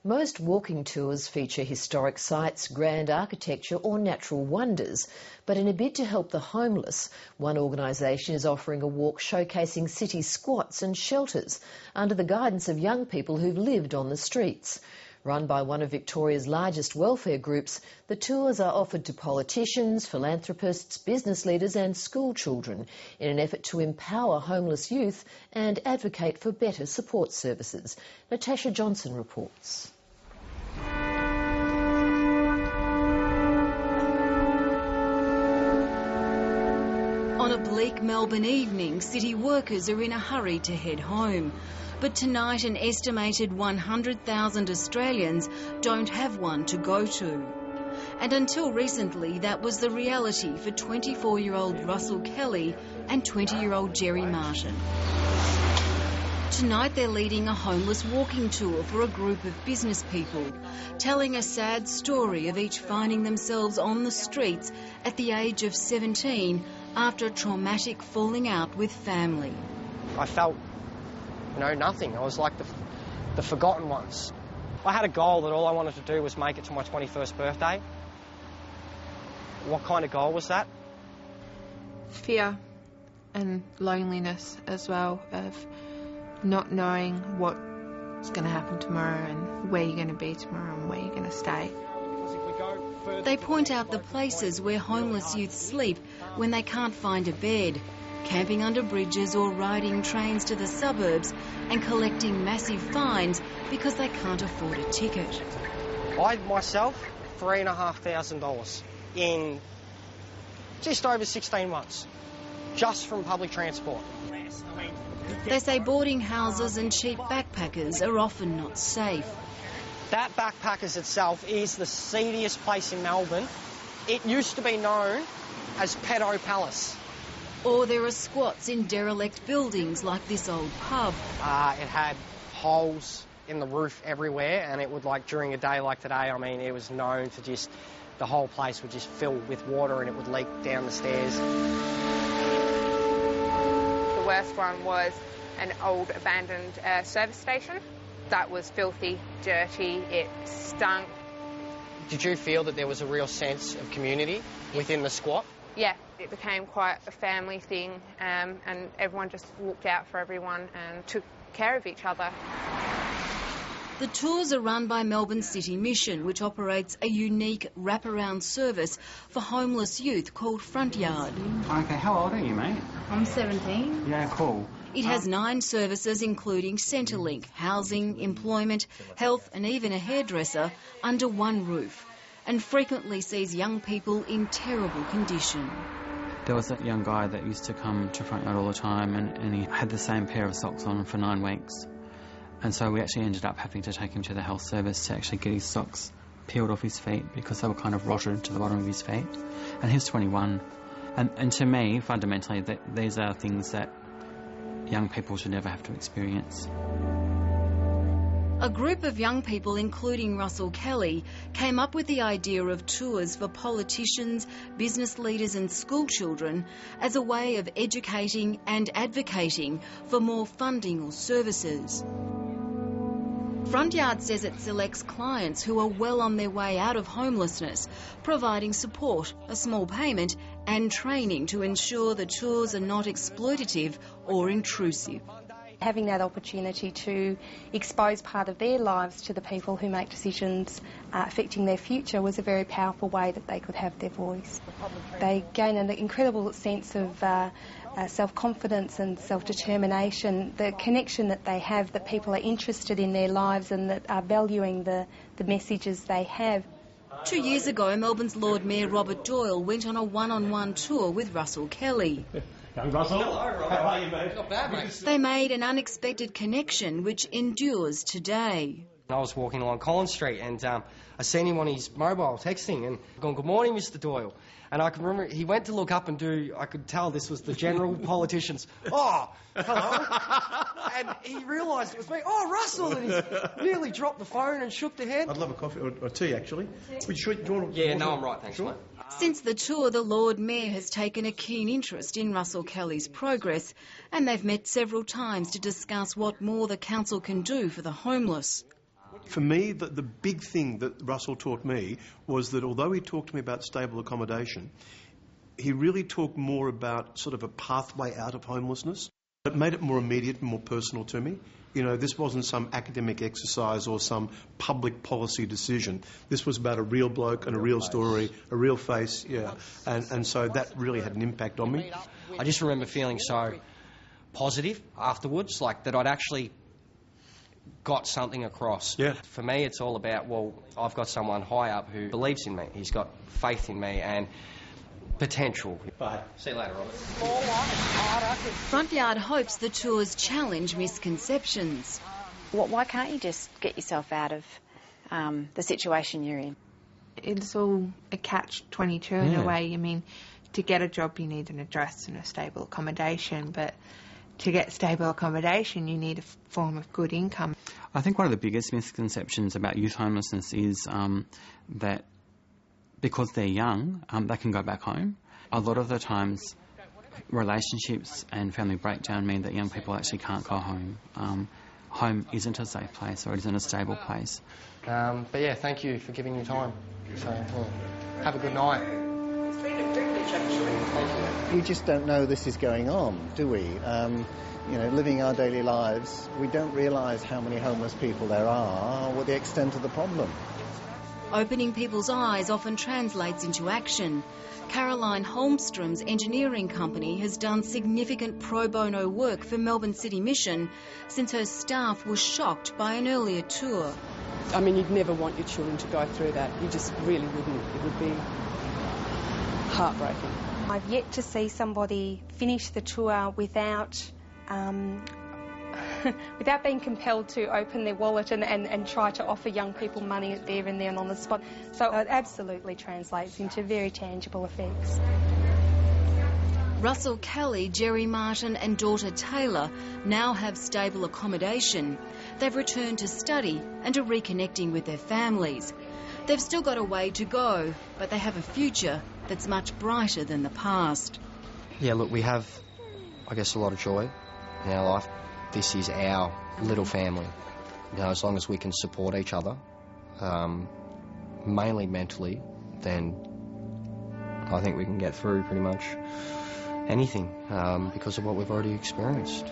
Most walking tours feature historic sites, grand architecture or natural wonders. But in a bid to help the homeless, one organisation is offering a walk showcasing city squats and shelters under the guidance of young people who've lived on the streets. Run by one of Victoria's largest welfare groups, the tours are offered to politicians, philanthropists, business leaders and school children in an effort to empower homeless youth and advocate for better support services. Natasha Johnson reports. On a bleak Melbourne evening, city workers are in a hurry to head home. But tonight an estimated 100,000 Australians don't have one to go to. And until recently, that was the reality for 24-year-old Russell Kelly and 20-year-old Jerry Martin. Tonight they're leading a homeless walking tour for a group of business people, telling a sad story of each finding themselves on the streets at the age of 17 after a traumatic falling out with family. I felt, nothing. I was like the forgotten ones. I had a goal that all I wanted to do was make it to my 21st birthday. What kind of goal was that? Fear and loneliness as well, of not knowing what's going to happen tomorrow and where you're going to be tomorrow and where you're going to stay. They point out the places where homeless youth sleep when they can't find a bed, camping under bridges or riding trains to the suburbs and collecting massive fines because they can't afford a ticket. I myself, $3,500 in just over 16 months, just from public transport. They say boarding houses and cheap backpackers are often not safe. That Backpackers itself is the seediest place in Melbourne. It used to be known as Pedo Palace. Or there are squats in derelict buildings like this old pub. It had holes in the roof everywhere, and it would, during a day like today, it was known to just, the whole place would just fill with water and it would leak down the stairs. The worst one was an old abandoned service station. That was filthy, dirty, it stunk. Did you feel that there was a real sense of community within the squat? Yeah, it became quite a family thing, and everyone just looked out for everyone and took care of each other. The tours are run by Melbourne City Mission, which operates a unique wraparound service for homeless youth called Front Yard. OK, how old are you, mate? I'm 17. Yeah, cool. It has 9 services, including Centrelink, housing, employment, health and even a hairdresser under one roof, and frequently sees young people in terrible condition. There was that young guy that used to come to Front Yard all the time, and he had the same pair of socks on for 9 weeks. And so we actually ended up having to take him to the health service to actually get his socks peeled off his feet because they were kind of rotted to the bottom of his feet. And he was 21. And to me, fundamentally, these are things that young people should never have to experience. A group of young people, including Russell Kelly, came up with the idea of tours for politicians, business leaders and school children as a way of educating and advocating for more funding or services. Front Yard says it selects clients who are well on their way out of homelessness, providing support, a small payment and training to ensure the tours are not exploitative or intrusive. Having that opportunity to expose part of their lives to the people who make decisions affecting their future was a very powerful way that they could have their voice. They gain an incredible sense of self-confidence and self-determination, the connection that they have, that people are interested in their lives and that are valuing the messages they have. 2 years ago, Melbourne's Lord Mayor Robert Doyle went on a one-on-one tour with Russell Kelly. Young Russell. Hello, Robert. How are you, mate? Not bad, mate. They made an unexpected connection which endures today. I was walking along Collins Street and I seen him on his mobile texting and going, "Good morning, Mr. Doyle." And I can remember he went to look up and I could tell this was the general politician's, "Oh, hello." And he realised it was me. "Oh, Russell." And he nearly dropped the phone and shook the head. I'd love a coffee or tea, actually. Yeah, no, I'm right, thanks, sure? mate. Since the tour, the Lord Mayor has taken a keen interest in Russell Kelly's progress, and they've met several times to discuss what more the council can do for the homeless. For me, the big thing that Russell taught me was that although he talked to me about stable accommodation, he really talked more about sort of a pathway out of homelessness. It made it more immediate and more personal to me. You know, this wasn't some academic exercise or some public policy decision. This was about a real bloke and a real story, a real face, yeah. And so that really had an impact on me. I just remember feeling so positive afterwards, like that I'd actually got something across. Yeah. For me, it's all about, well, I've got someone high up who believes in me. He's got faith in me and potential. Bye. See you later, Robert. Frontyard hopes the tours challenge misconceptions. Why can't you just get yourself out of the situation you're in? It's all a catch-22 in a way. I mean, to get a job you need an address and a stable accommodation, but to get stable accommodation you need a form of good income. I think one of the biggest misconceptions about youth homelessness is that because they're young, they can go back home. A lot of the times, relationships and family breakdown mean that young people actually can't go home. Home isn't a safe place or isn't a stable place. But yeah, thank you for giving me time. So, have a good night. It's been a privilege, actually. We just don't know this is going on, do we? You know, living our daily lives, we don't realise how many homeless people there are or the extent of the problem. Opening people's eyes often translates into action. Caroline Holmstrom's engineering company has done significant pro bono work for Melbourne City Mission since her staff was shocked by an earlier tour. I mean, you'd never want your children to go through that. You just really wouldn't. It would be heartbreaking. I've yet to see somebody finish the tour without without being compelled to open their wallet and try to offer young people money there and then on the spot. So it absolutely translates into very tangible effects. Russell Kelly, Jerry Martin and daughter Taylor now have stable accommodation. They've returned to study and are reconnecting with their families. They've still got a way to go, but they have a future that's much brighter than the past. Yeah, look, we have, I guess, a lot of joy in our life. This is our little family. You know, as long as we can support each other, mainly mentally, then I think we can get through pretty much anything because of what we've already experienced.